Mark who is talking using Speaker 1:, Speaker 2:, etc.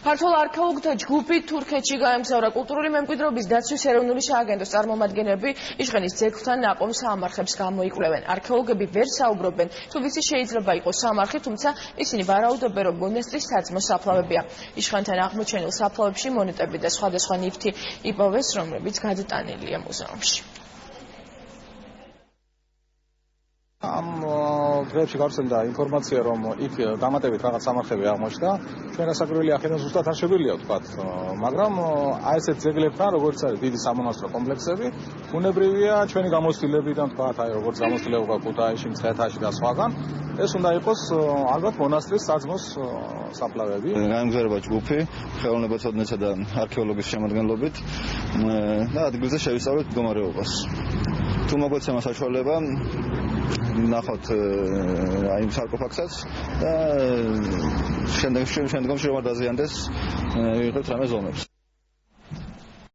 Speaker 1: ქართულ არქეოლოგთა ჯგუფი თურქეთში გაემგზავრა. კულტურული მემკვიდრეობის დაცვის ეროვნული სააგენტოს წარმომადგენლები იჟღენის ძეგლთან ნაყოფ საამარხებს გამოიკვლევენ. არქეოლოგები ვერ საუბრობენ, თუ ვიცი შეიძლება იყოს საამარხი, თუმცა ისინი ვარაუდობენ, რომ მონასტრის საძმო საფლავებია. იჟღენთან აღმოჩენილ საფლავებში მონეტები და სხვადასხვა ნივთი იპოვეს, რომლებიც გადატანილია მუზეუმში.
Speaker 2: ამ დღეებში გავრცელდა ინფორმაცია, რომ იქ დამატებით რაღაც სამარხები აღმოჩნდა. ჩვენ გასაკვირველი აქედან ზუსტად არ შეგვიძლია ვთქვათ, მაგრამ აი ესეთ ძეგლებთან, როგორც არის დიდი სამონასტრო კომპლექსები, ბუნებრივია ჩვენი გამოცდილებიდან ვთქვათ, აი როგორც გამოცდილება ქუთაისში, მცხეთაში და სხვაგან, ეს უნდა იყოს ალბათ მონასტრის საძმოს საფლავები.
Speaker 3: გაემგზავრება ჯგუფი ხელოვნებაცოდნეთა და არქეოლოგის შემადგენლობით და ადგილზე შევისწავლეთ მდგომარეობას. თუ მოგვეცემა საშუალება ნახოთ აი იმ სარკოფაგსაც და შემდგომში რომ არ დაზიანდეს ვიღებთ რამე ზომებს.